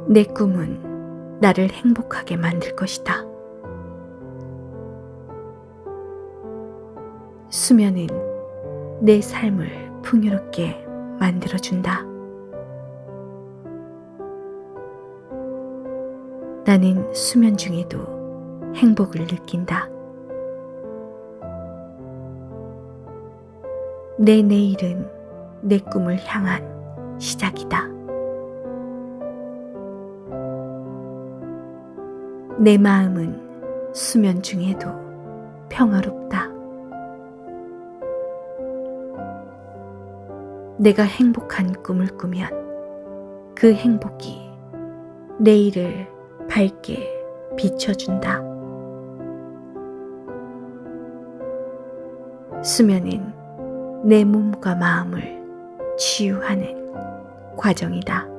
내 꿈은 나를 행복하게 만들 것이다. 수면은 내 삶을 풍요롭게 만들어준다. 나는 수면 중에도 행복을 느낀다. 내 내일은 내 꿈을 향한 시작이다. 내 마음은 수면 중에도 평화롭다. 내가 행복한 꿈을 꾸면 그 행복이 내일을 밝게 비춰준다. 수면은 내 몸과 마음을 치유하는 과정이다.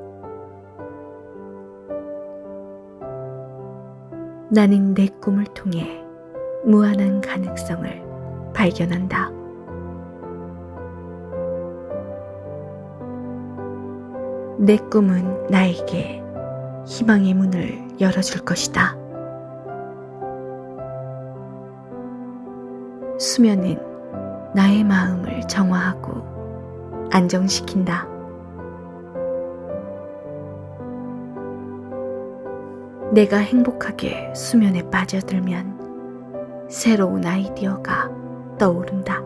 나는 내 꿈을 통해 무한한 가능성을 발견한다. 내 꿈은 나에게 희망의 문을 열어줄 것이다. 수면은 나의 마음을 정화하고 안정시킨다. 내가 행복하게 수면에 빠져들면 새로운 아이디어가 떠오른다.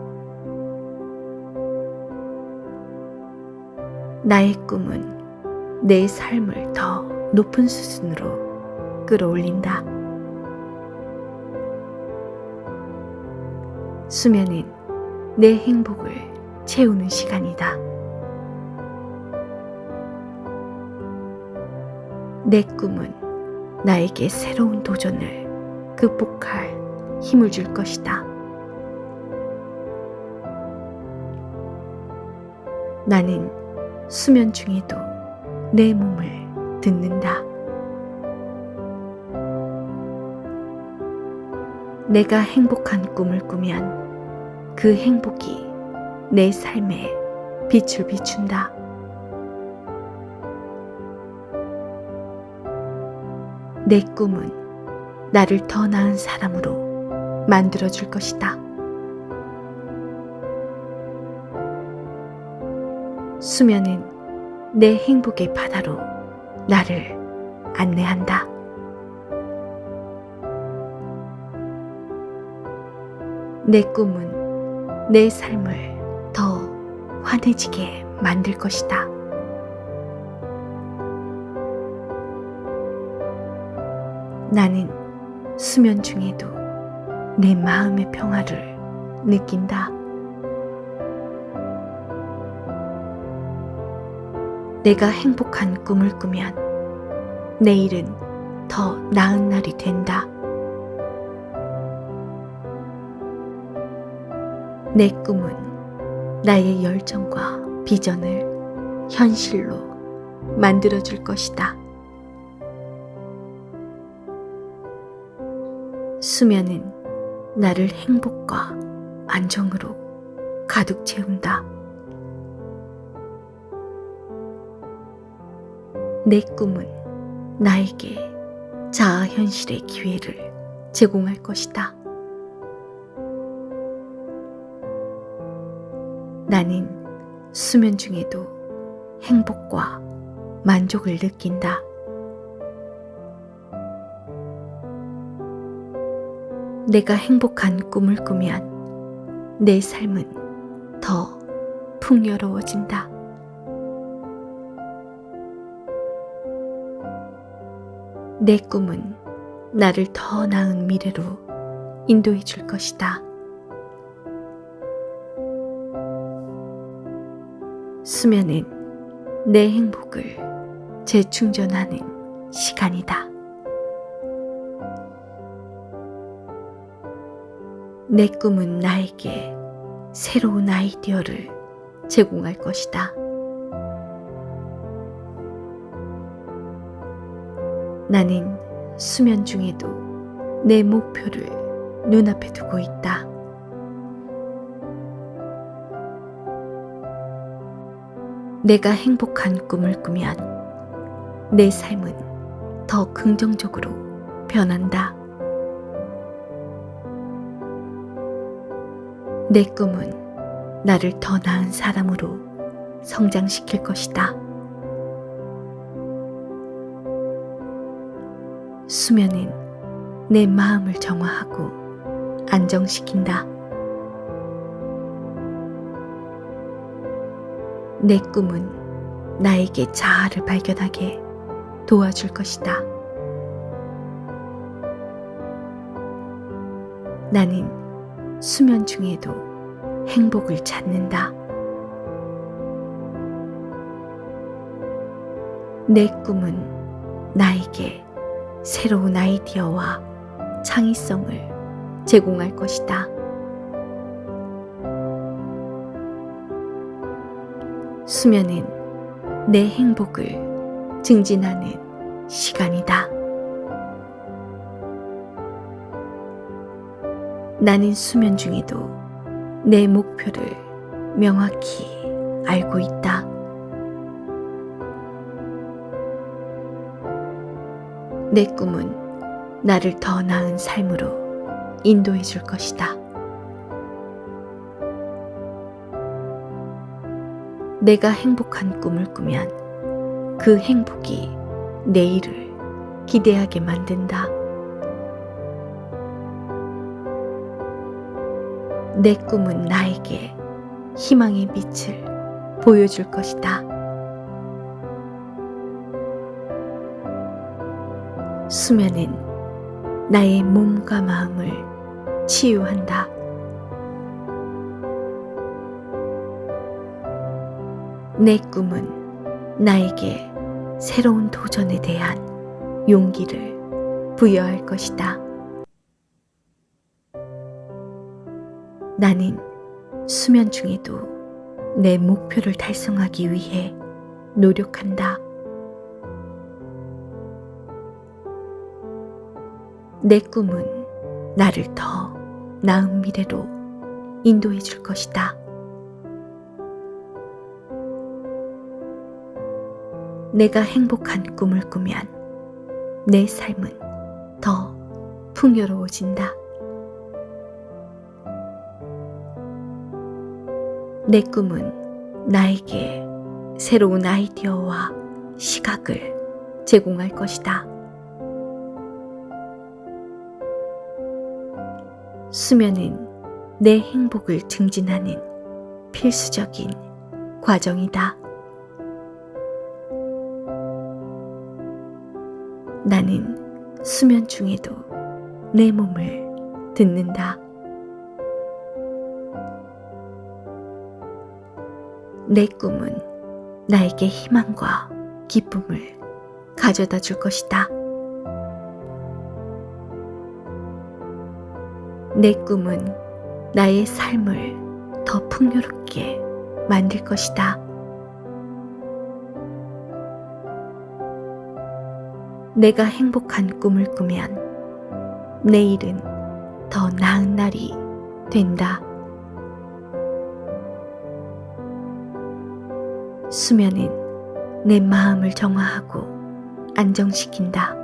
나의 꿈은 내 삶을 더 높은 수준으로 끌어올린다. 수면은 내 행복을 채우는 시간이다. 내 꿈은 나에게 새로운 도전을 극복할 힘을 줄 것이다. 나는 수면 중에도 내 몸을 듣는다. 내가 행복한 꿈을 꾸면 그 행복이 내 삶에 빛을 비춘다. 내 꿈은 나를 더 나은 사람으로 만들어줄 것이다. 수면은 내 행복의 바다로 나를 안내한다. 내 꿈은 내 삶을 더 환해지게 만들 것이다. 나는 수면 중에도 내 마음의 평화를 느낀다. 내가 행복한 꿈을 꾸면 내일은 더 나은 날이 된다. 내 꿈은 나의 열정과 비전을 현실로 만들어줄 것이다. 수면은 나를 행복과 안정으로 가득 채운다. 내 꿈은 나에게 자아 현실의 기회를 제공할 것이다. 나는 수면 중에도 행복과 만족을 느낀다. 내가 행복한 꿈을 꾸면 내 삶은 더 풍요로워진다. 내 꿈은 나를 더 나은 미래로 인도해 줄 것이다. 수면은 내 행복을 재충전하는 시간이다. 내 꿈은 나에게 새로운 아이디어를 제공할 것이다. 나는 수면 중에도 내 목표를 눈앞에 두고 있다. 내가 행복한 꿈을 꾸면 내 삶은 더 긍정적으로 변한다. 내 꿈은 나를 더 나은 사람으로 성장시킬 것이다. 수면은 내 마음을 정화하고 안정시킨다. 내 꿈은 나에게 자아를 발견하게 도와줄 것이다. 나는 수면 중에도 행복을 찾는다. 내 꿈은 나에게 새로운 아이디어와 창의성을 제공할 것이다. 수면은 내 행복을 증진하는 시간이다. 나는 수면 중에도 내 목표를 명확히 알고 있다. 내 꿈은 나를 더 나은 삶으로 인도해 줄 것이다. 내가 행복한 꿈을 꾸면 그 행복이 내일을 기대하게 만든다. 내 꿈은 나에게 희망의 빛을 보여줄 것이다. 수면은 나의 몸과 마음을 치유한다. 내 꿈은 나에게 새로운 도전에 대한 용기를 부여할 것이다. 나는 수면 중에도 내 목표를 달성하기 위해 노력한다. 내 꿈은 나를 더 나은 미래로 인도해 줄 것이다. 내가 행복한 꿈을 꾸면 내 삶은 더 풍요로워진다. 내 꿈은 나에게 새로운 아이디어와 시각을 제공할 것이다. 수면은 내 행복을 증진하는 필수적인 과정이다. 나는 수면 중에도 내 몸을 듣는다. 내 꿈은 나에게 희망과 기쁨을 가져다 줄 것이다. 내 꿈은 나의 삶을 더 풍요롭게 만들 것이다. 내가 행복한 꿈을 꾸면 내일은 더 나은 날이 된다. 수면은 내 마음을 정화하고 안정시킨다.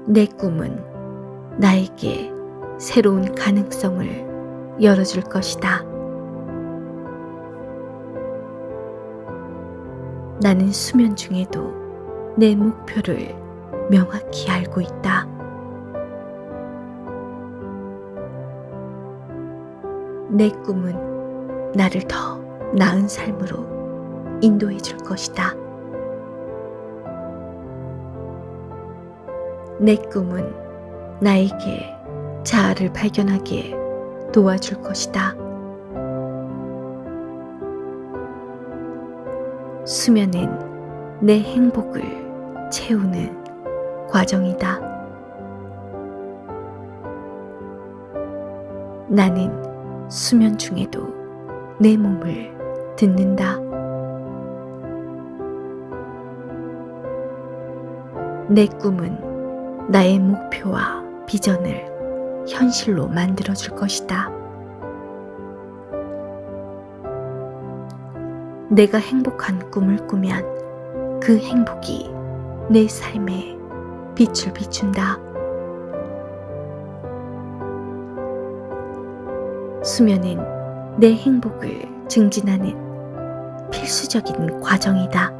내 꿈은 나에게 새로운 가능성을 열어줄 것이다. 나는 수면 중에도 내 목표를 명확히 알고 있다. 내 꿈은 나를 더 나은 삶으로 인도해 줄 것이다. 내 꿈은 나에게 자아를 발견하게 도와줄 것이다. 수면은 내 행복을 채우는 과정이다. 나는 수면 중에도 내 몸을 듣는다. 내 꿈은 나의 목표와 비전을 현실로 만들어줄 것이다. 내가 행복한 꿈을 꾸면 그 행복이 내 삶에 빛을 비춘다. 수면은 내 행복을 증진하는 필수적인 과정이다.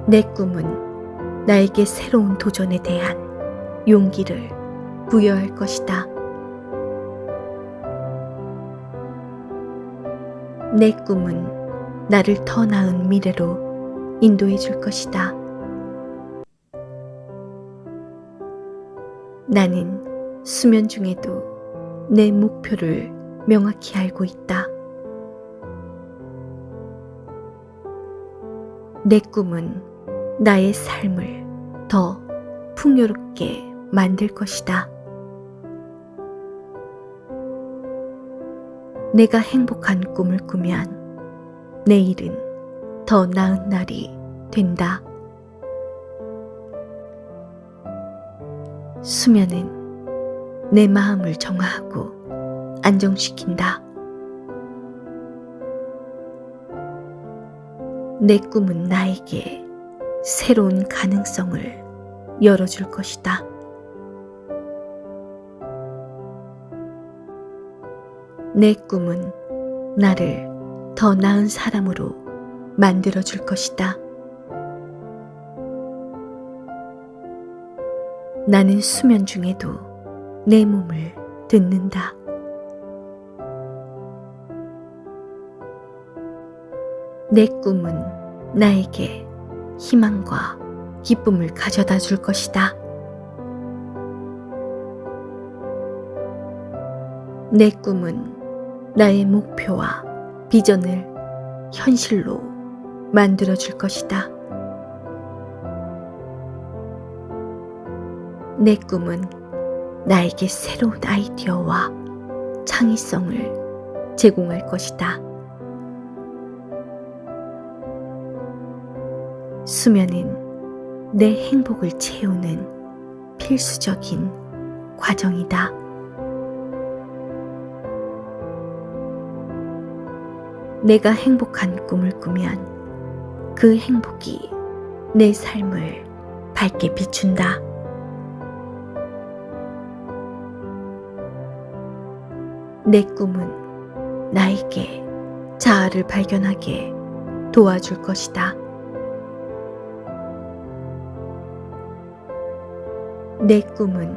내 꿈은 나에게 새로운 도전에 대한 용기를 부여할 것이다. 내 꿈은 나를 더 나은 미래로 인도해 줄 것이다. 나는 수면 중에도 내 목표를 명확히 알고 있다. 내 꿈은 나의 삶을 더 풍요롭게 만들 것이다. 내가 행복한 꿈을 꾸면 내일은 더 나은 날이 된다. 수면은 내 마음을 정화하고 안정시킨다. 내 꿈은 나에게 새로운 가능성을 열어줄 것이다. 내 꿈은 나를 더 나은 사람으로 만들어줄 것이다. 나는 수면 중에도 내 몸을 듣는다. 내 꿈은 나에게 희망과 기쁨을 가져다 줄 것이다. 내 꿈은 나의 목표와 비전을 현실로 만들어 줄 것이다. 내 꿈은 나에게 새로운 아이디어와 창의성을 제공할 것이다. 수면은 내 행복을 채우는 필수적인 과정이다. 내가 행복한 꿈을 꾸면 그 행복이 내 삶을 밝게 비춘다. 내 꿈은 나에게 자아를 발견하게 도와줄 것이다. 내 꿈은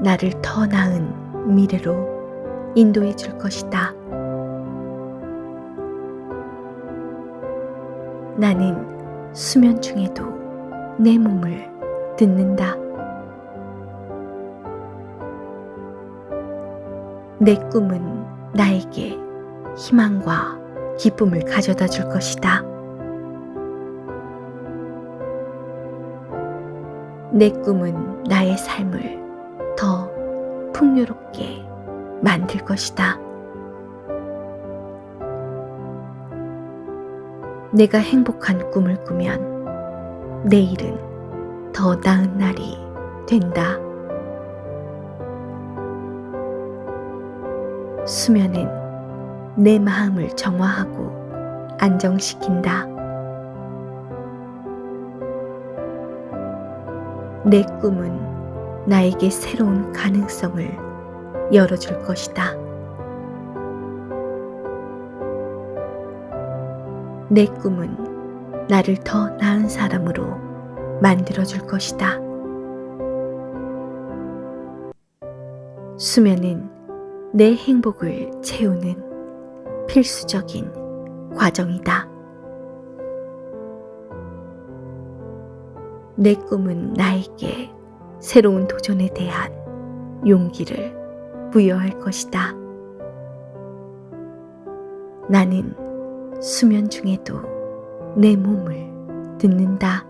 나를 더 나은 미래로 인도해 줄 것이다. 나는 수면 중에도 내 몸을 듣는다. 내 꿈은 나에게 희망과 기쁨을 가져다 줄 것이다. 내 꿈은 나의 삶을 더 풍요롭게 만들 것이다. 내가 행복한 꿈을 꾸면 내일은 더 나은 날이 된다. 수면은 내 마음을 정화하고 안정시킨다. 내 꿈은 나에게 새로운 가능성을 열어줄 것이다. 내 꿈은 나를 더 나은 사람으로 만들어줄 것이다. 수면은 내 행복을 채우는 필수적인 과정이다. 내 꿈은 나에게 새로운 도전에 대한 용기를 부여할 것이다. 나는 수면 중에도 내 몸을 듣는다.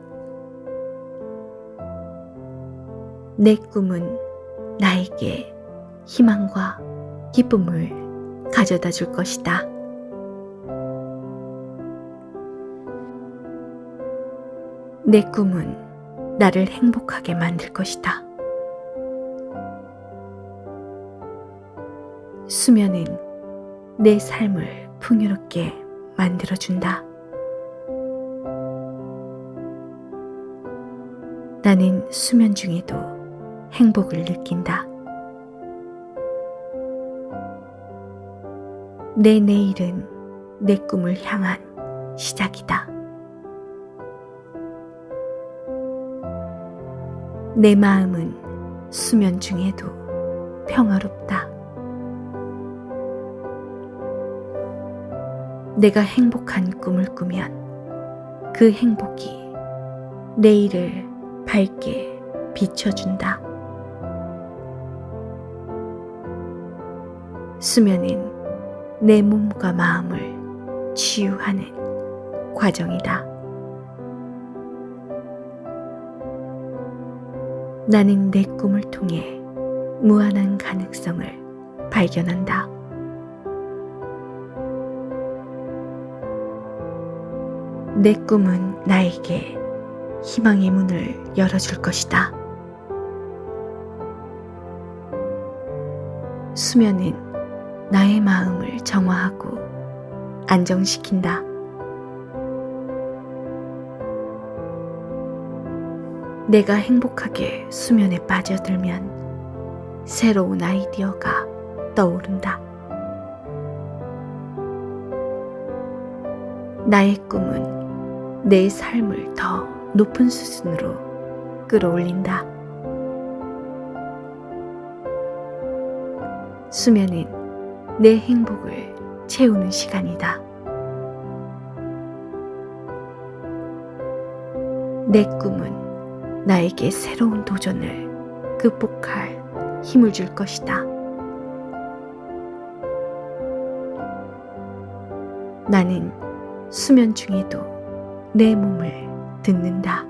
내 꿈은 나에게 희망과 기쁨을 가져다 줄 것이다. 내 꿈은 나를 행복하게 만들 것이다. 수면은 내 삶을 풍요롭게 만들어준다. 나는 수면 중에도 행복을 느낀다. 내 내일은 내 꿈을 향한 시작이다. 내 마음은 수면 중에도 평화롭다. 내가 행복한 꿈을 꾸면 그 행복이 내일을 밝게 비춰준다. 수면은 내 몸과 마음을 치유하는 과정이다. 나는 내 꿈을 통해 무한한 가능성을 발견한다. 내 꿈은 나에게 희망의 문을 열어줄 것이다. 수면은 나의 마음을 정화하고 안정시킨다. 내가 행복하게 수면에 빠져들면 새로운 아이디어가 떠오른다. 나의 꿈은 내 삶을 더 높은 수준으로 끌어올린다. 수면은 내 행복을 채우는 시간이다. 내 꿈은 나에게 새로운 도전을 극복할 힘을 줄 것이다. 나는 수면 중에도 내 몸을 듣는다.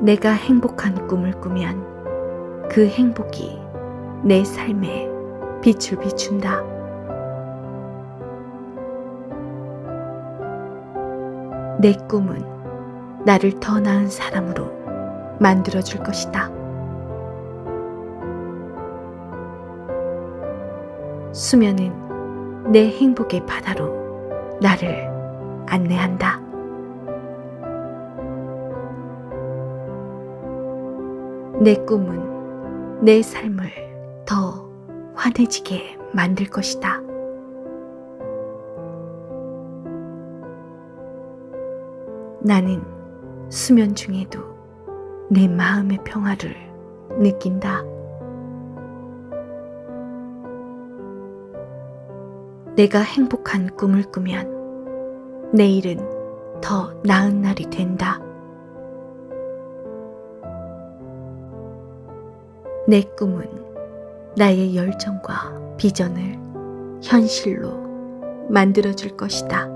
내가 행복한 꿈을 꾸면 그 행복이 내 삶에 빛을 비춘다. 내 꿈은 나를 더 나은 사람으로 만들어줄 것이다. 수면은 내 행복의 바다로 나를 안내한다. 내 꿈은 내 삶을 더 환해지게 만들 것이다. 나는 수면 중에도 내 마음의 평화를 느낀다. 내가 행복한 꿈을 꾸면 내일은 더 나은 날이 된다. 내 꿈은 나의 열정과 비전을 현실로 만들어줄 것이다.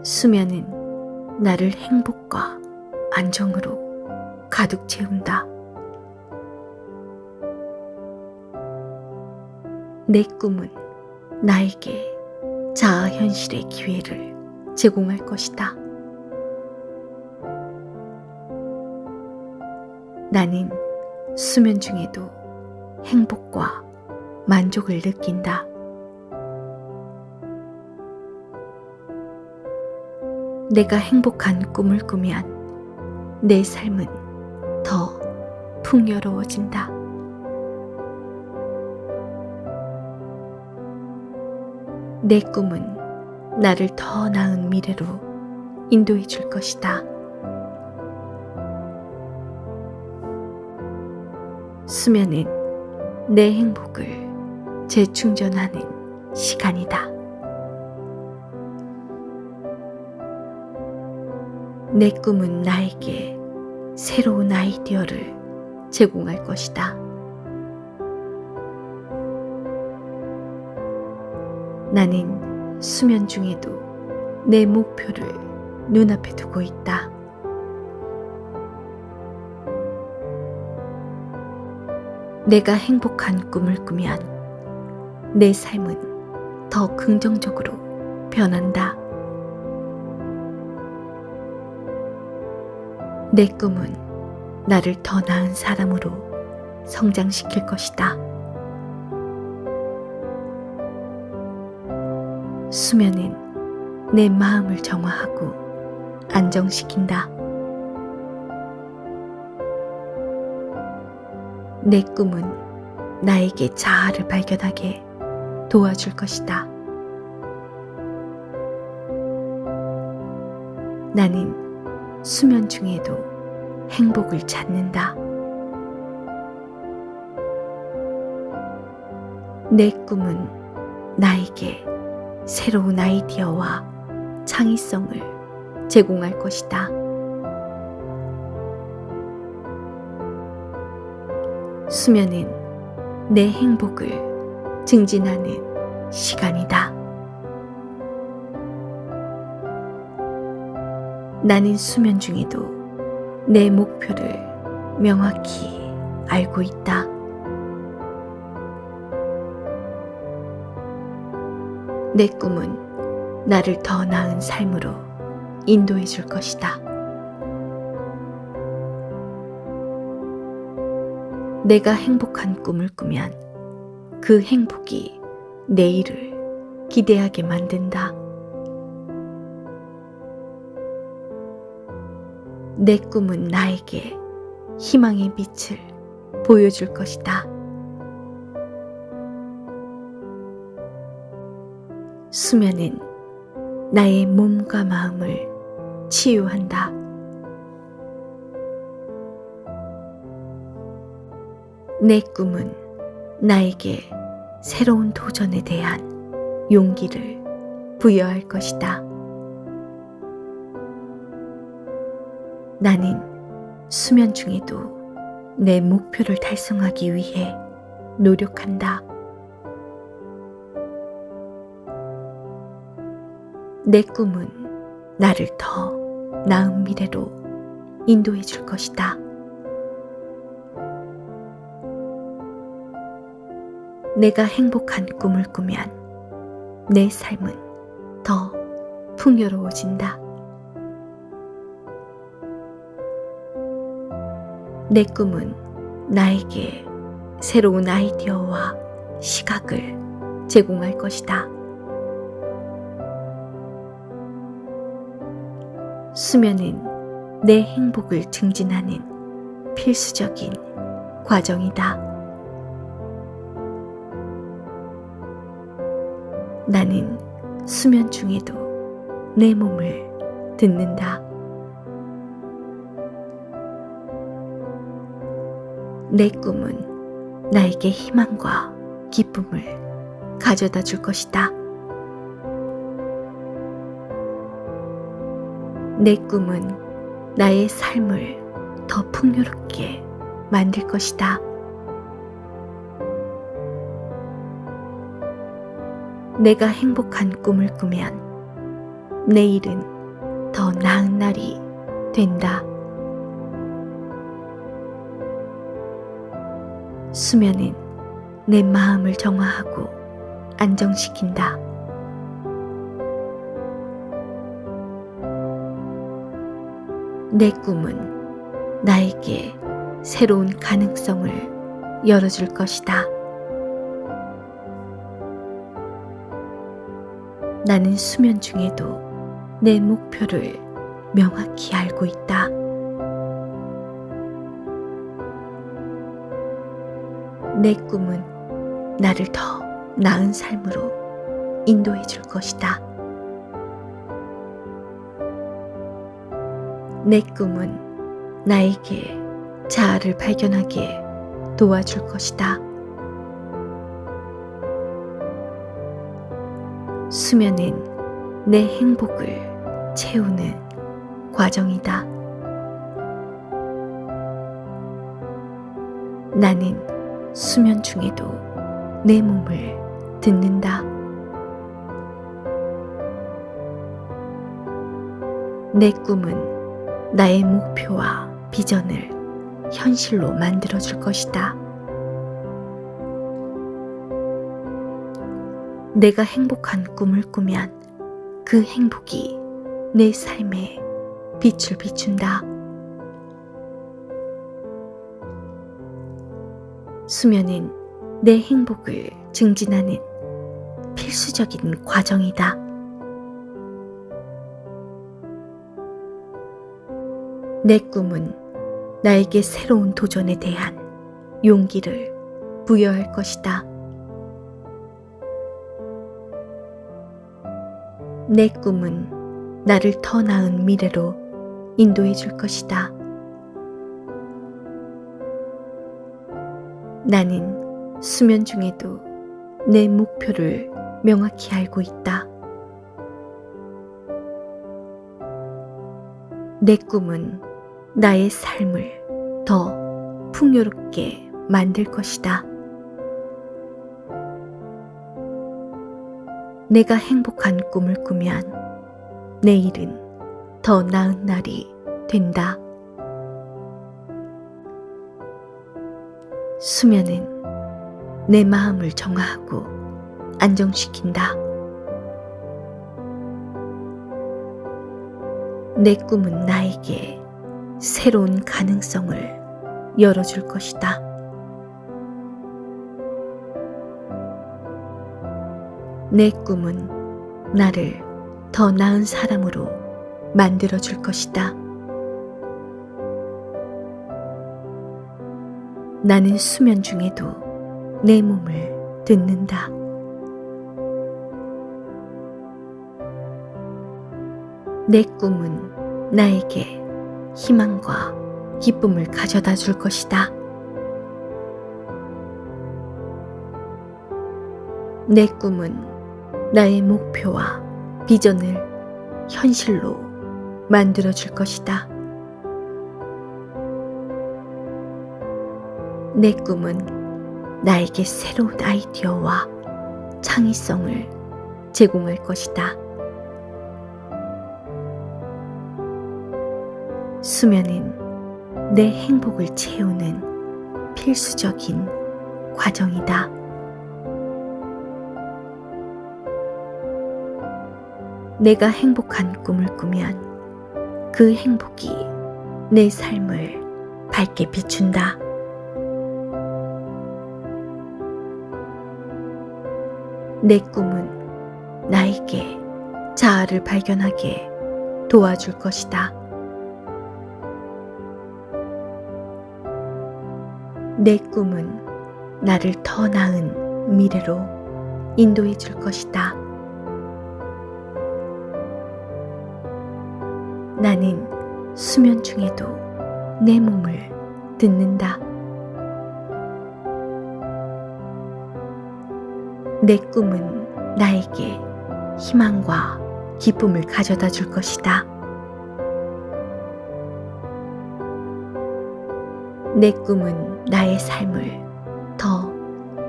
수면은 나를 행복과 안정으로 가득 채운다. 내 꿈은 나에게 자아 현실의 기회를 제공할 것이다. 나는 수면 중에도 행복과 만족을 느낀다. 내가 행복한 꿈을 꾸면 내 삶은 더 풍요로워진다. 내 꿈은 나를 더 나은 미래로 인도해 줄 것이다. 수면은 내 행복을 재충전하는 시간이다. 내 꿈은 나에게 새로운 아이디어를 제공할 것이다. 나는 수면 중에도 내 목표를 눈앞에 두고 있다. 내가 행복한 꿈을 꾸면 내 삶은 더 긍정적으로 변한다. 내 꿈은 나를 더 나은 사람으로 성장시킬 것이다. 수면은 내 마음을 정화하고 안정시킨다. 내 꿈은 나에게 자아를 발견하게 도와줄 것이다. 나는 수면 중에도 행복을 찾는다. 내 꿈은 나에게 새로운 아이디어와 창의성을 제공할 것이다. 수면은 내 행복을 증진하는 시간이다. 나는 수면 중에도 내 목표를 명확히 알고 있다. 내 꿈은 나를 더 나은 삶으로 인도해 줄 것이다. 내가 행복한 꿈을 꾸면 그 행복이 내일을 기대하게 만든다. 내 꿈은 나에게 희망의 빛을 보여줄 것이다. 수면은 나의 몸과 마음을 치유한다. 내 꿈은 나에게 새로운 도전에 대한 용기를 부여할 것이다. 나는 수면 중에도 내 목표를 달성하기 위해 노력한다. 내 꿈은 나를 더 나은 미래로 인도해 줄 것이다. 내가 행복한 꿈을 꾸면 내 삶은 더 풍요로워진다. 내 꿈은 나에게 새로운 아이디어와 시각을 제공할 것이다. 수면은 내 행복을 증진하는 필수적인 과정이다. 나는 수면 중에도 내 몸을 듣는다. 내 꿈은 나에게 희망과 기쁨을 가져다 줄 것이다. 내 꿈은 나의 삶을 더 풍요롭게 만들 것이다. 내가 행복한 꿈을 꾸면 내일은 더 나은 날이 된다. 수면은 내 마음을 정화하고 안정시킨다. 내 꿈은 나에게 새로운 가능성을 열어줄 것이다. 나는 수면 중에도 내 목표를 명확히 알고 있다. 내 꿈은 나를 더 나은 삶으로 인도해 줄 것이다. 내 꿈은 나에게 자아를 발견하게 도와줄 것이다. 수면은 내 행복을 채우는 과정이다. 나는 수면 중에도 내 몸을 듣는다. 내 꿈은 나의 목표와 비전을 현실로 만들어줄 것이다. 내가 행복한 꿈을 꾸면 그 행복이 내 삶에 빛을 비춘다. 수면은 내 행복을 증진하는 필수적인 과정이다. 내 꿈은 나에게 새로운 도전에 대한 용기를 부여할 것이다. 내 꿈은 나를 더 나은 미래로 인도해 줄 것이다. 나는 수면 중에도 내 목표를 명확히 알고 있다. 내 꿈은 나의 삶을 더 풍요롭게 만들 것이다. 내가 행복한 꿈을 꾸면 내일은 더 나은 날이 된다. 수면은 내 마음을 정화하고 안정시킨다. 내 꿈은 나에게 새로운 가능성을 열어줄 것이다. 내 꿈은 나를 더 나은 사람으로 만들어줄 것이다. 나는 수면 중에도 내 몸을 듣는다. 내 꿈은 나에게 희망과 기쁨을 가져다 줄 것이다. 내 꿈은 나의 목표와 비전을 현실로 만들어 줄 것이다. 내 꿈은 나에게 새로운 아이디어와 창의성을 제공할 것이다. 수면은 내 행복을 채우는 필수적인 과정이다. 내가 행복한 꿈을 꾸면 그 행복이 내 삶을 밝게 비춘다. 내 꿈은 나에게 자아를 발견하게 도와줄 것이다. 내 꿈은 나를 더 나은 미래로 인도해 줄 것이다. 나는 수면 중에도 내 몸을 듣는다. 내 꿈은 나에게 희망과 기쁨을 가져다 줄 것이다. 내 꿈은 나의 삶을 더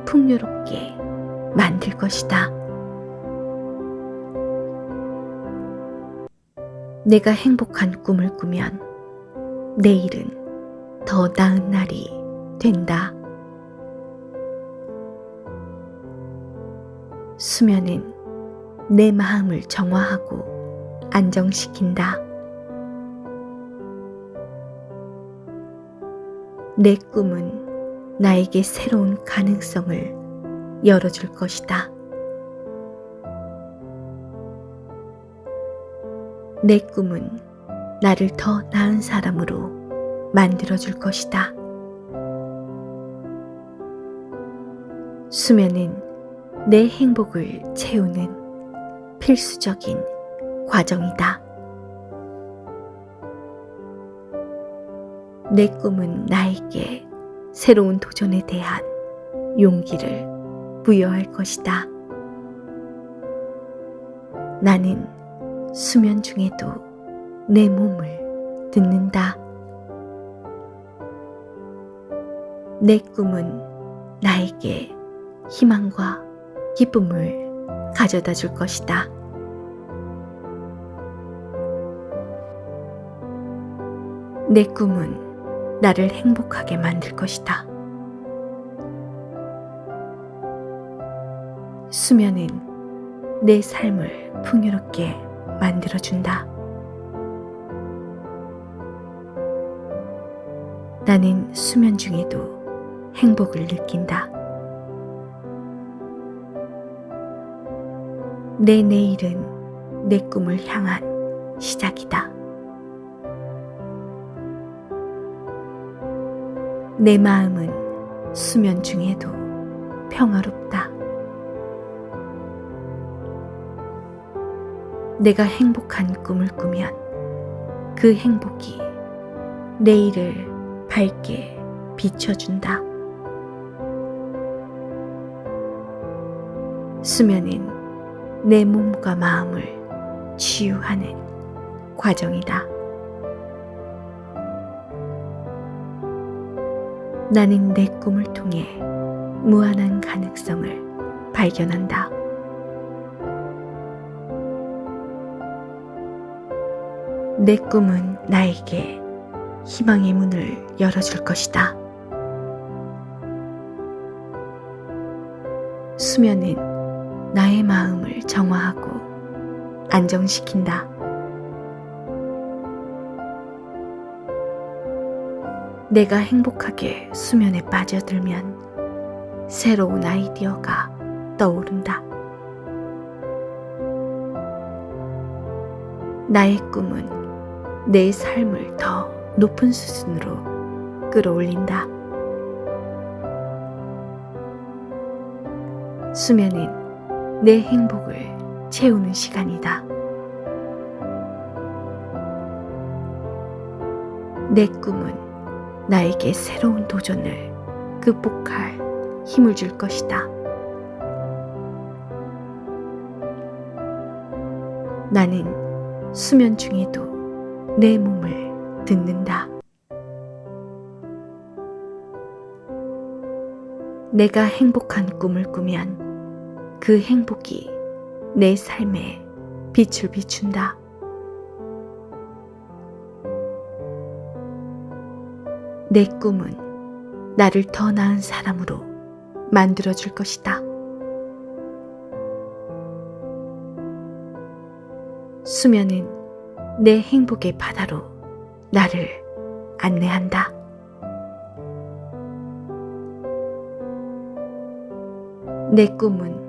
풍요롭게 만들 것이다. 내가 행복한 꿈을 꾸면 내일은 더 나은 날이 된다. 수면은 내 마음을 정화하고 안정시킨다. 내 꿈은 나에게 새로운 가능성을 열어줄 것이다. 내 꿈은 나를 더 나은 사람으로 만들어줄 것이다. 수면은 내 행복을 채우는 필수적인 과정이다. 내 꿈은 나에게 새로운 도전에 대한 용기를 부여할 것이다. 나는 수면 중에도 내 몸을 듣는다. 내 꿈은 나에게 희망과 기쁨을 가져다 줄 것이다. 내 꿈은 나를 행복하게 만들 것이다. 수면은 내 삶을 풍요롭게 만들어준다. 나는 수면 중에도 행복을 느낀다. 내 내일은 내 꿈을 향한 시작이다. 내 마음은 수면 중에도 평화롭다. 내가 행복한 꿈을 꾸면 그 행복이 내일을 밝게 비춰준다. 수면은 내 몸과 마음을 치유하는 과정이다. 나는 내 꿈을 통해 무한한 가능성을 발견한다. 내 꿈은 나에게 희망의 문을 열어줄 것이다. 수면은 나의 마음을 정화하고 안정시킨다. 내가 행복하게 수면에 빠져들면 새로운 아이디어가 떠오른다. 나의 꿈은 내 삶을 더 높은 수준으로 끌어올린다. 수면은 내 행복을 채우는 시간이다. 내 꿈은 나에게 새로운 도전을 극복할 힘을 줄 것이다. 나는 수면 중에도 내 몸을 듣는다. 내가 행복한 꿈을 꾸면 그 행복이 내 삶에 빛을 비춘다. 내 꿈은 나를 더 나은 사람으로 만들어줄 것이다. 수면은 내 행복의 바다로 나를 안내한다. 내 꿈은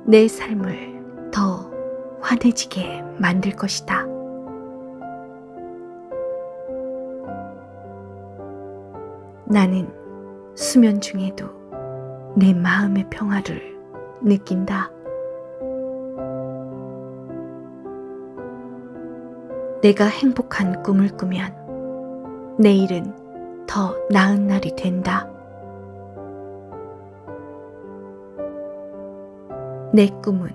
내 삶을 더 환해지게 만들 것이다. 나는 수면 중에도 내 마음의 평화를 느낀다. 내가 행복한 꿈을 꾸면 내일은 더 나은 날이 된다. 내 꿈은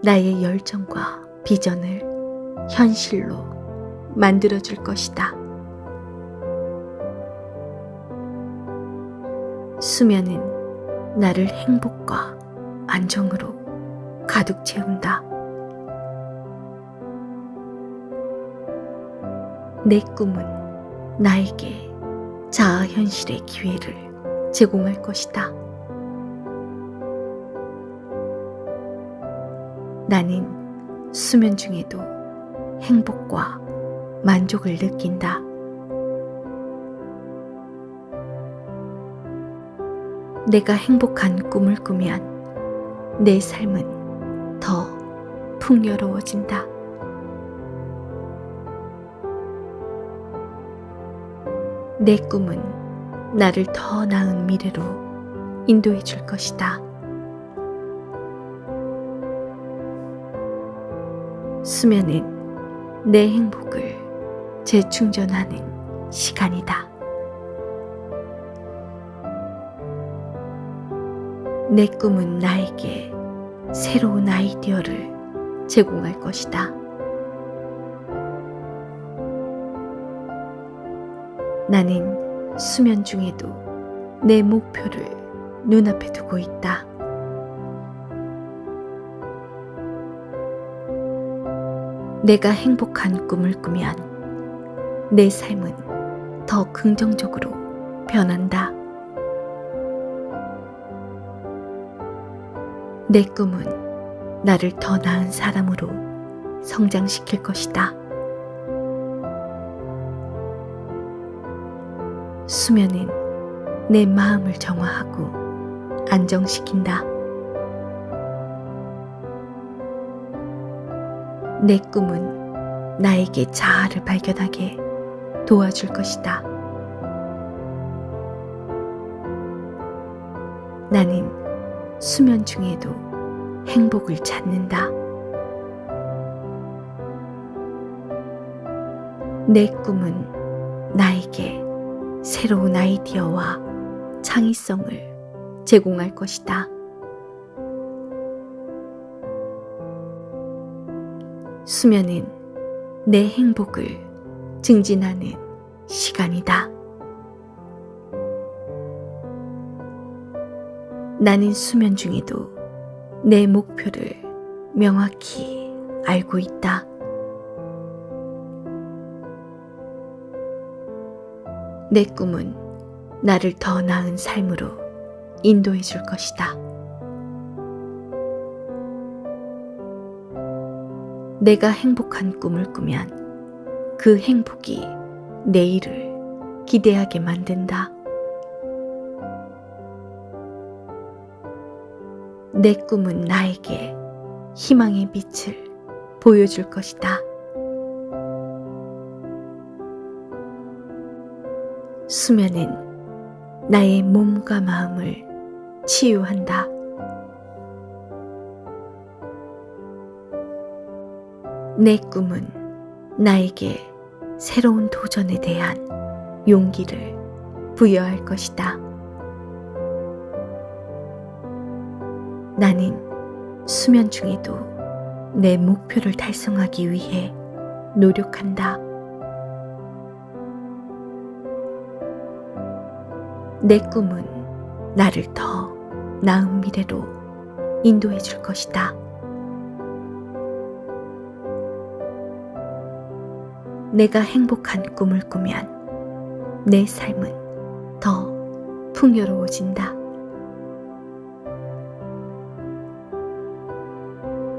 나의 열정과 비전을 현실로 만들어줄 것이다. 수면은 나를 행복과 안정으로 가득 채운다. 내 꿈은 나에게 자아 현실의 기회를 제공할 것이다. 나는 수면 중에도 행복과 만족을 느낀다. 내가 행복한 꿈을 꾸면 내 삶은 더 풍요로워진다. 내 꿈은 나를 더 나은 미래로 인도해 줄 것이다. 수면은 내 행복을 재충전하는 시간이다. 내 꿈은 나에게 새로운 아이디어를 제공할 것이다. 나는 수면 중에도 내 목표를 눈앞에 두고 있다. 내가 행복한 꿈을 꾸면 내 삶은 더 긍정적으로 변한다. 내 꿈은 나를 더 나은 사람으로 성장시킬 것이다. 수면은 내 마음을 정화하고 안정시킨다. 내 꿈은 나에게 자아를 발견하게 도와줄 것이다. 나는 수면 중에도 행복을 찾는다. 내 꿈은 나에게 새로운 아이디어와 창의성을 제공할 것이다. 수면은 내 행복을 증진하는 시간이다. 나는 수면 중에도 내 목표를 명확히 알고 있다. 내 꿈은 나를 더 나은 삶으로 인도해 줄 것이다. 내가 행복한 꿈을 꾸면 그 행복이 내일을 기대하게 만든다. 내 꿈은 나에게 희망의 빛을 보여줄 것이다. 수면은 나의 몸과 마음을 치유한다. 내 꿈은 나에게 새로운 도전에 대한 용기를 부여할 것이다. 나는 수면 중에도 내 목표를 달성하기 위해 노력한다. 내 꿈은 나를 더 나은 미래로 인도해 줄 것이다. 내가 행복한 꿈을 꾸면 내 삶은 더 풍요로워진다.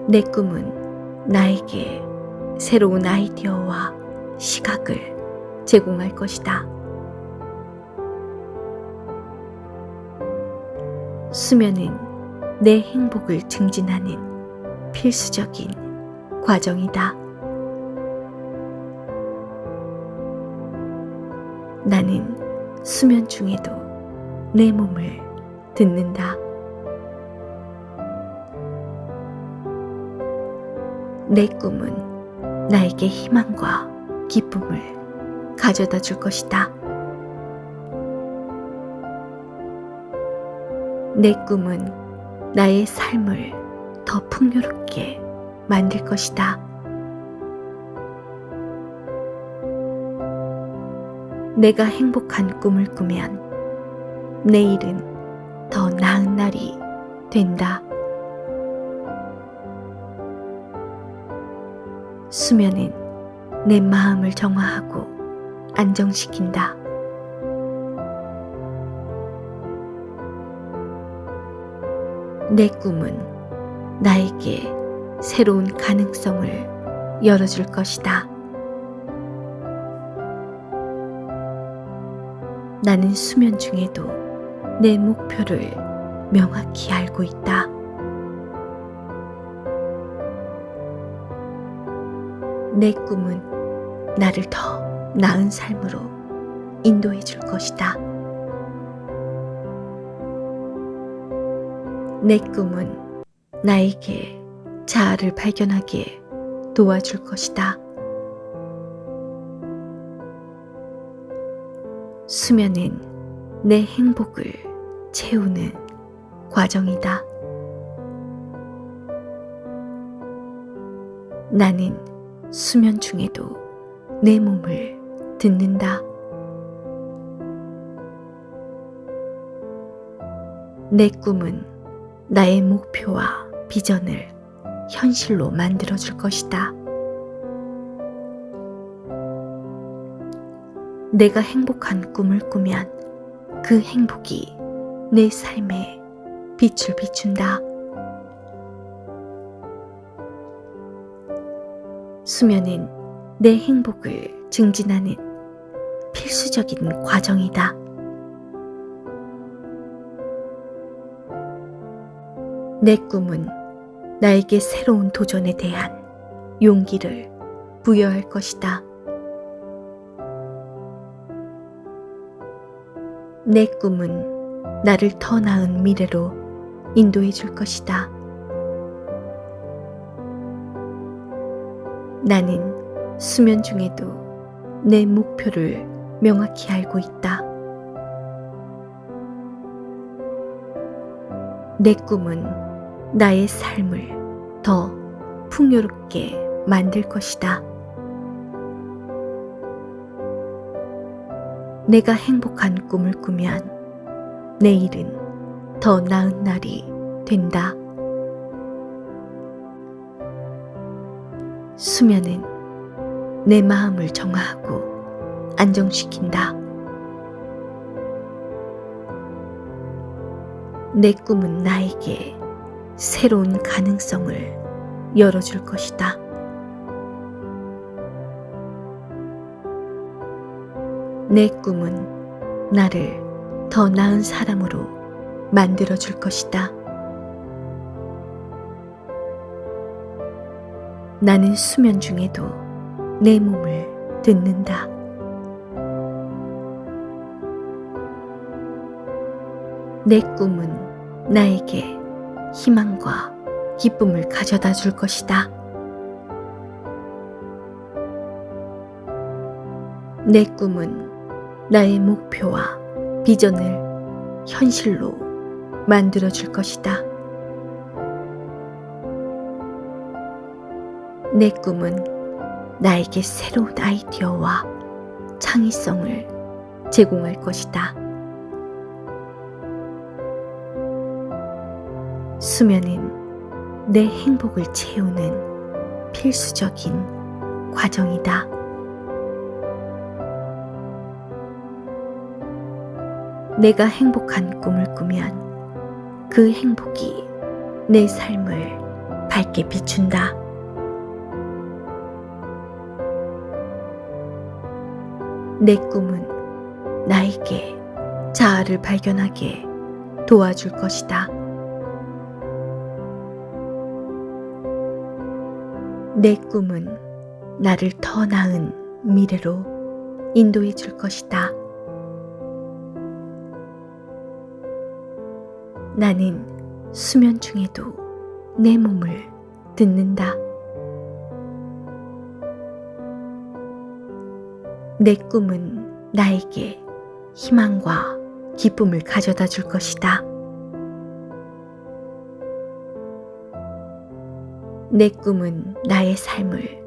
내 꿈은 나에게 새로운 아이디어와 시각을 제공할 것이다. 수면은 내 행복을 증진하는 필수적인 과정이다. 나는 수면 중에도 내 몸을 듣는다. 내 꿈은 나에게 희망과 기쁨을 가져다 줄 것이다. 내 꿈은 나의 삶을 더 풍요롭게 만들 것이다. 내가 행복한 꿈을 꾸면 내일은 더 나은 날이 된다. 수면은 내 마음을 정화하고 안정시킨다. 내 꿈은 나에게 새로운 가능성을 열어줄 것이다. 나는 수면 중에도 내 목표를 명확히 알고 있다. 내 꿈은 나를 더 나은 삶으로 인도해 줄 것이다. 내 꿈은 나에게 자아를 발견하게 도와줄 것이다. 수면은 내 행복을 채우는 과정이다. 나는 수면 중에도 내 몸을 듣는다. 내 꿈은 나의 목표와 비전을 현실로 만들어줄 것이다. 내가 행복한 꿈을 꾸면 그 행복이 내 삶에 빛을 비춘다. 수면은 내 행복을 증진하는 필수적인 과정이다. 내 꿈은 나에게 새로운 도전에 대한 용기를 부여할 것이다. 내 꿈은 나를 더 나은 미래로 인도해 줄 것이다. 나는 수면 중에도 내 목표를 명확히 알고 있다. 내 꿈은 나의 삶을 더 풍요롭게 만들 것이다. 내가 행복한 꿈을 꾸면 내일은 더 나은 날이 된다. 수면은 내 마음을 정화하고 안정시킨다. 내 꿈은 나에게 새로운 가능성을 열어줄 것이다. 내 꿈은 나를 더 나은 사람으로 만들어줄 것이다. 나는 수면 중에도 내 몸을 듣는다. 내 꿈은 나에게 희망과 기쁨을 가져다 줄 것이다. 내 꿈은 나의 목표와 비전을 현실로 만들어 줄 것이다. 내 꿈은 나에게 새로운 아이디어와 창의성을 제공할 것이다. 수면은 내 행복을 채우는 필수적인 과정이다. 내가 행복한 꿈을 꾸면 그 행복이 내 삶을 밝게 비춘다. 내 꿈은 나에게 자아를 발견하게 도와줄 것이다. 내 꿈은 나를 더 나은 미래로 인도해 줄 것이다. 나는 수면 중에도 내 몸을 듣는다. 내 꿈은 나에게 희망과 기쁨을 가져다 줄 것이다. 내 꿈은 나의 삶을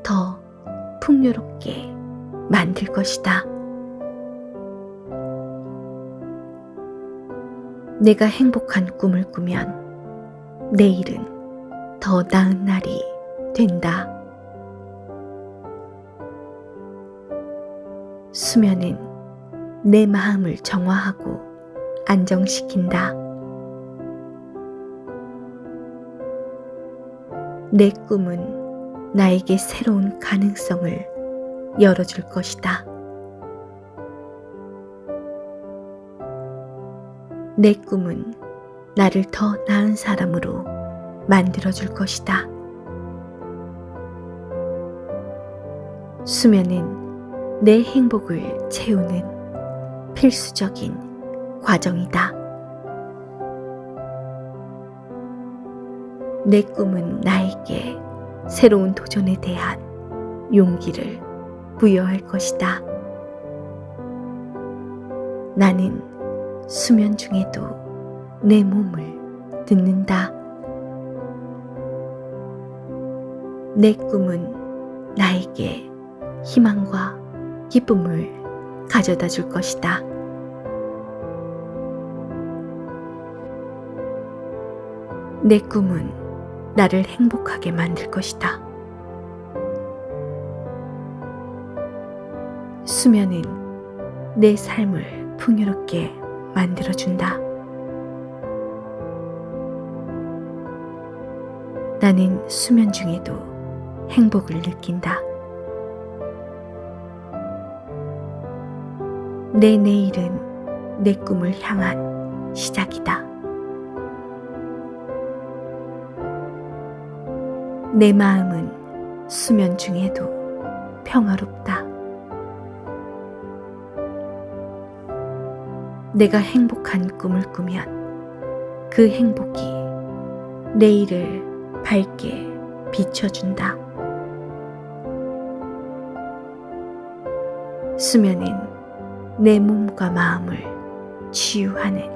더 풍요롭게 만들 것이다. 내가 행복한 꿈을 꾸면 내일은 더 나은 날이 된다. 수면은 내 마음을 정화하고 안정시킨다. 내 꿈은 나에게 새로운 가능성을 열어줄 것이다. 내 꿈은 나를 더 나은 사람으로 만들어줄 것이다. 수면은 내 행복을 채우는 필수적인 과정이다. 내 꿈은 나에게 새로운 도전에 대한 용기를 부여할 것이다. 나는 수면 중에도 내 몸을 듣는다. 내 꿈은 나에게 희망과 기쁨을 가져다 줄 것이다. 내 꿈은 나를 행복하게 만들 것이다. 수면은 내 삶을 풍요롭게 만들어준다. 나는 수면 중에도 행복을 느낀다. 내 내일은 내 꿈을 향한 시작이다. 내 마음은 수면 중에도 평화롭다. 내가 행복한 꿈을 꾸면 그 행복이 내일을 밝게 비춰준다. 수면은 내 몸과 마음을 치유하는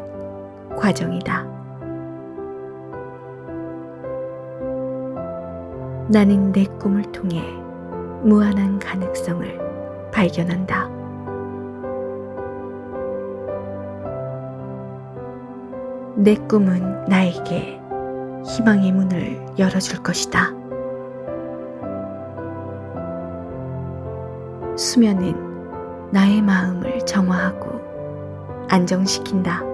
과정이다. 나는 내 꿈을 통해 무한한 가능성을 발견한다. 내 꿈은 나에게 희망의 문을 열어줄 것이다. 수면은 나의 마음을 정화하고 안정시킨다.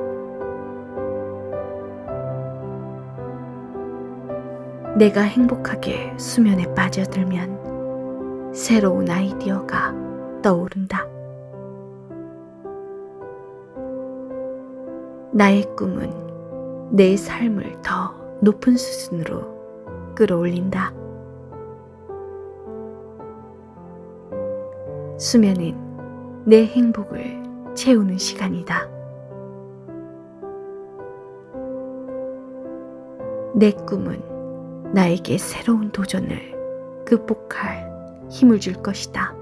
내가 행복하게 수면에 빠져들면 새로운 아이디어가 떠오른다. 나의 꿈은 내 삶을 더 높은 수준으로 끌어올린다. 수면은 내 행복을 채우는 시간이다. 내 꿈은 나에게 새로운 도전을 극복할 힘을 줄 것이다.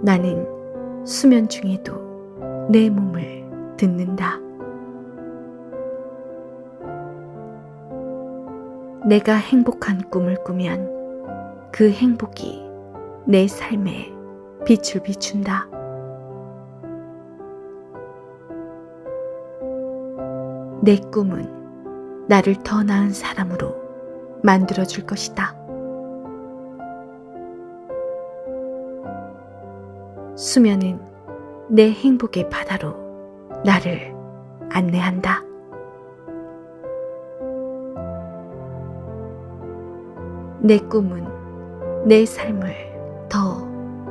나는 수면 중에도 내 몸을 듣는다. 내가 행복한 꿈을 꾸면 그 행복이 내 삶에 빛을 비춘다. 내 꿈은 나를 더 나은 사람으로 만들어줄 것이다. 수면은 내 행복의 바다로 나를 안내한다. 내 꿈은 내 삶을 더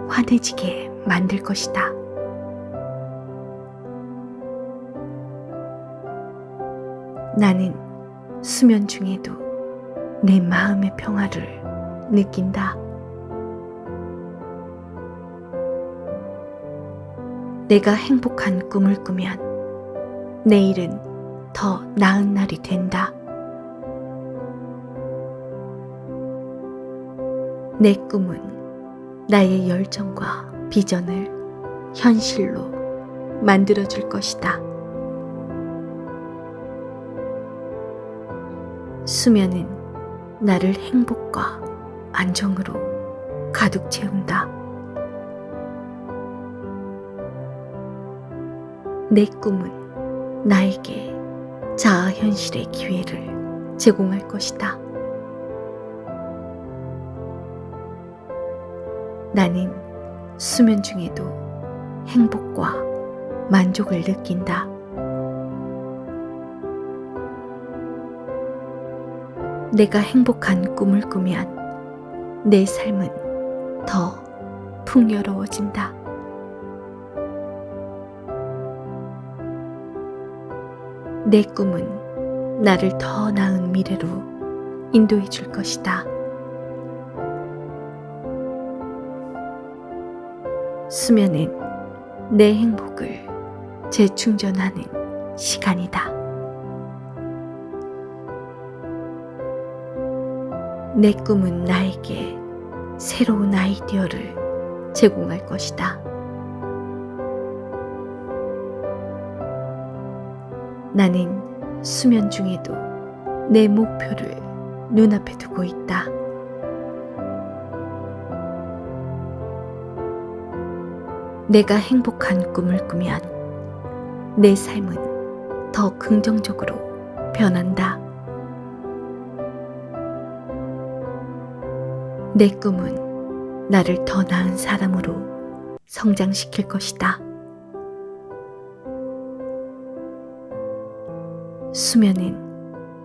환해지게 만들 것이다. 나는 수면 중에도 내 마음의 평화를 느낀다. 내가 행복한 꿈을 꾸면 내일은 더 나은 날이 된다. 내 꿈은 나의 열정과 비전을 현실로 만들어줄 것이다. 수면은 나를 행복과 안정으로 가득 채운다. 내 꿈은 나에게 자아 현실의 기회를 제공할 것이다. 나는 수면 중에도 행복과 만족을 느낀다. 내가 행복한 꿈을 꾸면 내 삶은 더 풍요로워진다. 내 꿈은 나를 더 나은 미래로 인도해 줄 것이다. 수면은 내 행복을 재충전하는 시간이다. 내 꿈은 나에게 새로운 아이디어를 제공할 것이다. 나는 수면 중에도 내 목표를 눈앞에 두고 있다. 내가 행복한 꿈을 꾸면 내 삶은 더 긍정적으로 변한다. 내 꿈은 나를 더 나은 사람으로 성장시킬 것이다. 수면은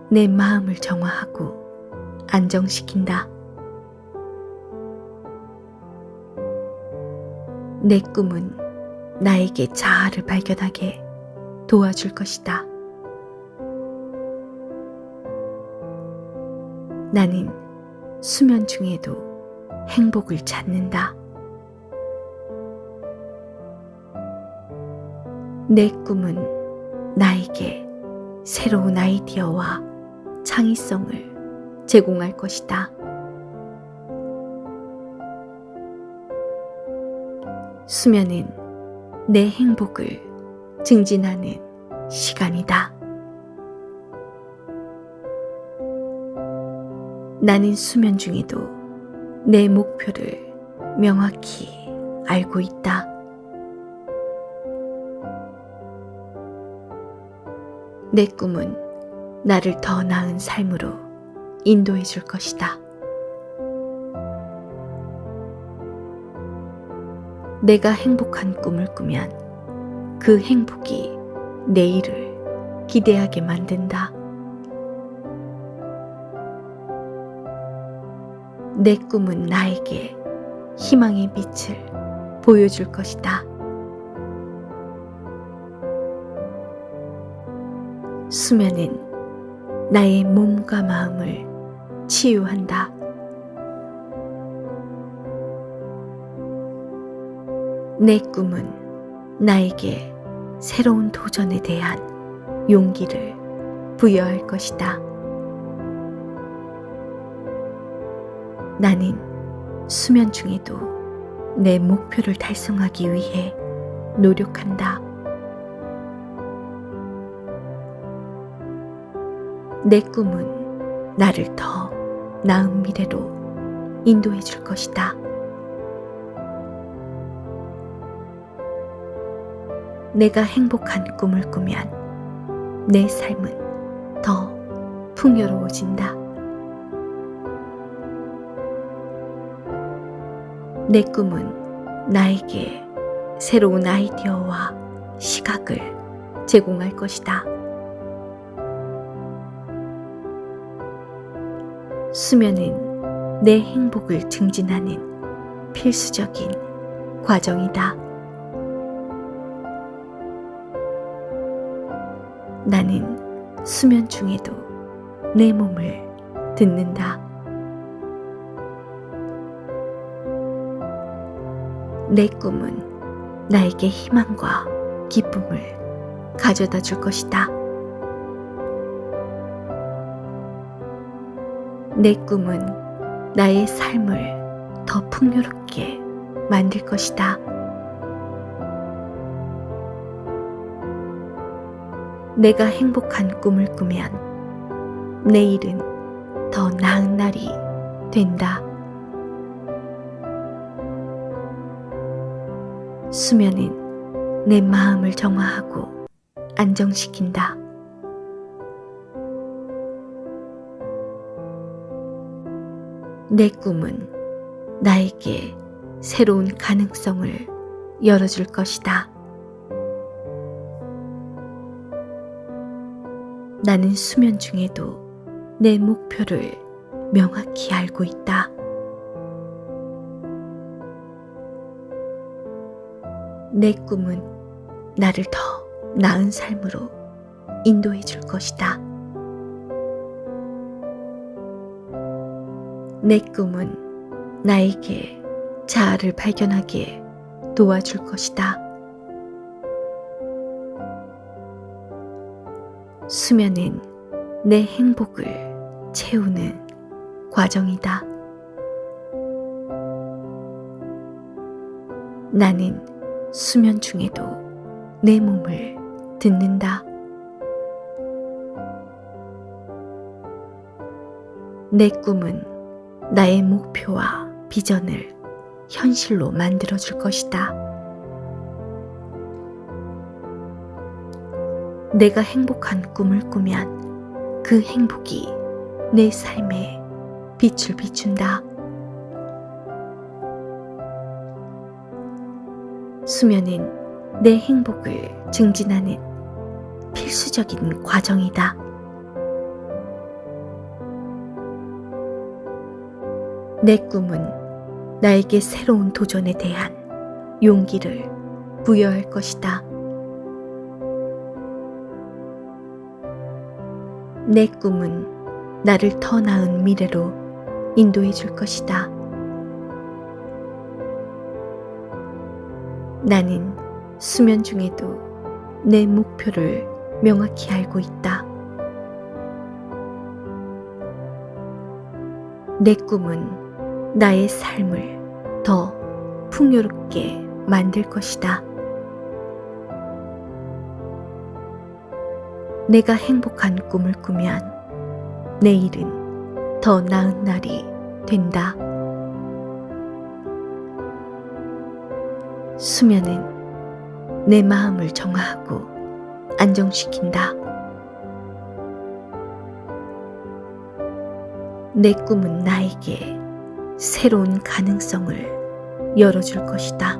내 마음을 정화하고 안정시킨다. 내 꿈은 나에게 자아를 발견하게 도와줄 것이다. 나는 수면 중에도 행복을 찾는다. 내 꿈은 나에게 새로운 아이디어와 창의성을 제공할 것이다. 수면은 내 행복을 증진하는 시간이다. 나는 수면 중에도 내 목표를 명확히 알고 있다. 내 꿈은 나를 더 나은 삶으로 인도해 줄 것이다. 내가 행복한 꿈을 꾸면 그 행복이 내일을 기대하게 만든다. 내 꿈은 나에게 희망의 빛을 보여줄 것이다. 수면은 나의 몸과 마음을 치유한다. 내 꿈은 나에게 새로운 도전에 대한 용기를 부여할 것이다. 나는 수면 중에도 내 목표를 달성하기 위해 노력한다. 내 꿈은 나를 더 나은 미래로 인도해 줄 것이다. 내가 행복한 꿈을 꾸면 내 삶은 더 풍요로워진다. 내 꿈은 나에게 새로운 아이디어와 시각을 제공할 것이다. 수면은 내 행복을 증진하는 필수적인 과정이다. 나는 수면 중에도 내 몸을 듣는다. 내 꿈은 나에게 희망과 기쁨을 가져다 줄 것이다. 내 꿈은 나의 삶을 더 풍요롭게 만들 것이다. 내가 행복한 꿈을 꾸면 내일은 더 나은 날이 된다. 수면은 내 마음을 정화하고 안정시킨다. 내 꿈은 나에게 새로운 가능성을 열어줄 것이다. 나는 수면 중에도 내 목표를 명확히 알고 있다. 내 꿈은 나를 더 나은 삶으로 인도해 줄 것이다. 내 꿈은 나에게 자아를 발견하게 도와줄 것이다. 수면은 내 행복을 채우는 과정이다. 나는 수면 중에도 내 몸을 듣는다. 내 꿈은 나의 목표와 비전을 현실로 만들어줄 것이다. 내가 행복한 꿈을 꾸면 그 행복이 내 삶에 빛을 비춘다. 수면은 내 행복을 증진하는 필수적인 과정이다. 내 꿈은 나에게 새로운 도전에 대한 용기를 부여할 것이다. 내 꿈은 나를 더 나은 미래로 인도해 줄 것이다. 나는 수면 중에도 내 목표를 명확히 알고 있다. 내 꿈은 나의 삶을 더 풍요롭게 만들 것이다. 내가 행복한 꿈을 꾸면 내일은 더 나은 날이 된다. 수면은 내 마음을 정화하고 안정시킨다. 내 꿈은 나에게 새로운 가능성을 열어줄 것이다.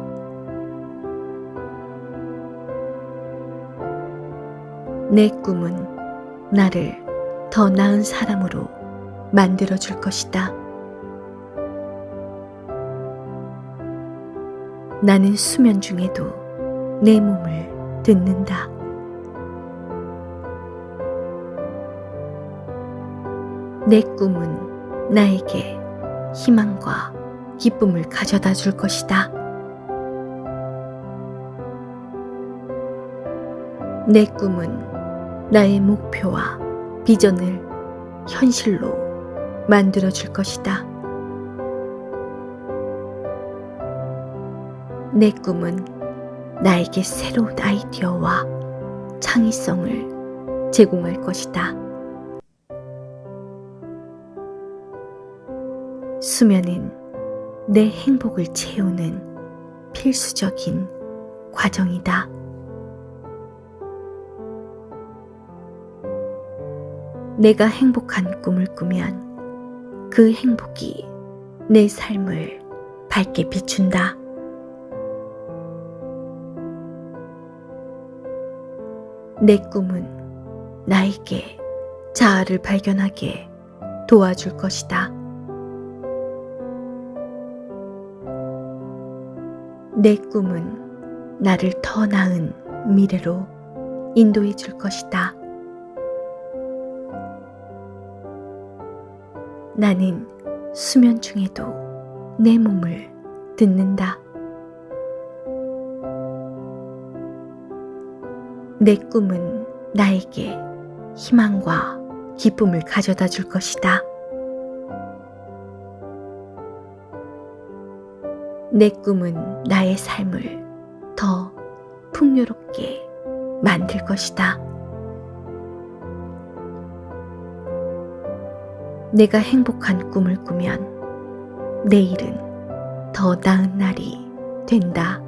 내 꿈은 나를 더 나은 사람으로 만들어줄 것이다. 나는 수면 중에도 내 몸을 듣는다. 내 꿈은 나에게 희망과 기쁨을 가져다 줄 것이다. 내 꿈은 나의 목표와 비전을 현실로 만들어 줄 것이다. 내 꿈은 나에게 새로운 아이디어와 창의성을 제공할 것이다. 수면은 내 행복을 채우는 필수적인 과정이다. 내가 행복한 꿈을 꾸면 그 행복이 내 삶을 밝게 비춘다. 내 꿈은 나에게 자아를 발견하게 도와줄 것이다. 내 꿈은 나를 더 나은 미래로 인도해 줄 것이다. 나는 수면 중에도 내 몸을 듣는다. 내 꿈은 나에게 희망과 기쁨을 가져다 줄 것이다. 내 꿈은 나의 삶을 더 풍요롭게 만들 것이다. 내가 행복한 꿈을 꾸면 내일은 더 나은 날이 된다.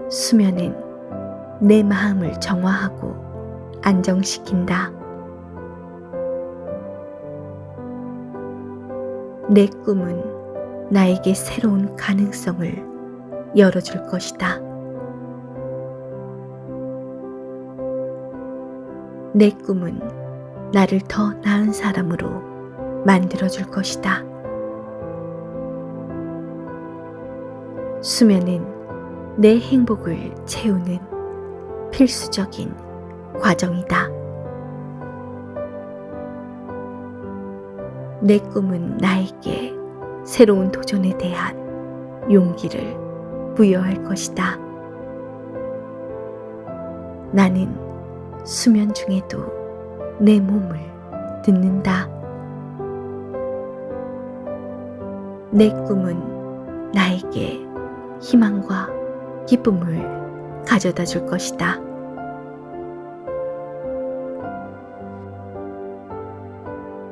수면은 내 마음을 정화하고 안정시킨다. 내 꿈은 나에게 새로운 가능성을 열어줄 것이다. 내 꿈은 나를 더 나은 사람으로 만들어줄 것이다. 수면은 내 행복을 채우는 필수적인 과정이다. 내 꿈은 나에게 새로운 도전에 대한 용기를 부여할 것이다. 나는 수면 중에도 내 몸을 듣는다. 내 꿈은 나에게 희망과 기쁨을 가져다 줄 것이다.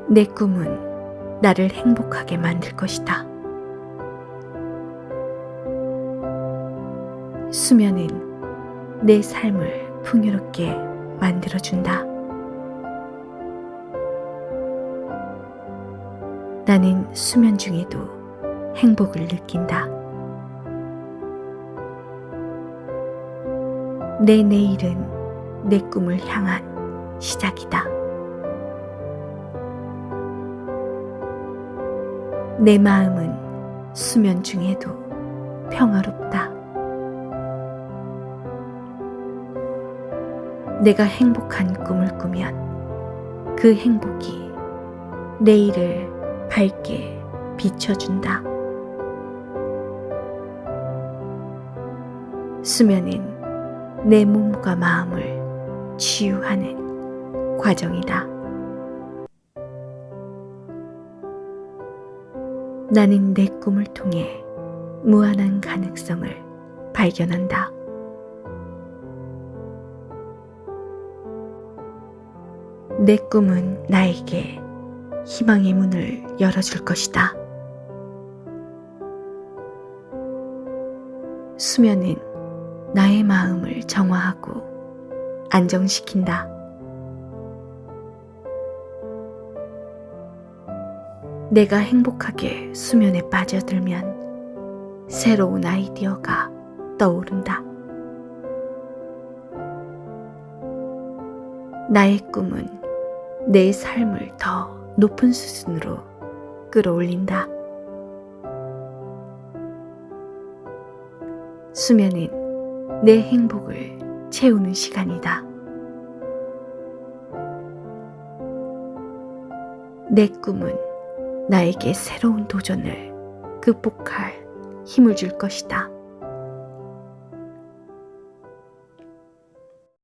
내 꿈은 나를 행복하게 만들 것이다. 수면은 내 삶을 풍요롭게 만들어준다. 나는 수면 중에도 행복을 느낀다. 내 내일은 내 꿈을 향한 시작이다. 내 마음은 수면 중에도 평화롭다. 내가 행복한 꿈을 꾸면 그 행복이 내일을 밝게 비춰준다. 수면은 내 몸과 마음을 치유하는 과정이다. 나는 내 꿈을 통해 무한한 가능성을 발견한다. 내 꿈은 나에게 희망의 문을 열어줄 것이다. 수면은 나의 마음을 정화하고 안정시킨다. 내가 행복하게 수면에 빠져들면 새로운 아이디어가 떠오른다. 나의 꿈은 내 삶을 더 높은 수준으로 끌어올린다. 수면은 내 행복을 채우는 시간이다. 내 꿈은 나에게 새로운 도전을 극복할 힘을 줄 것이다.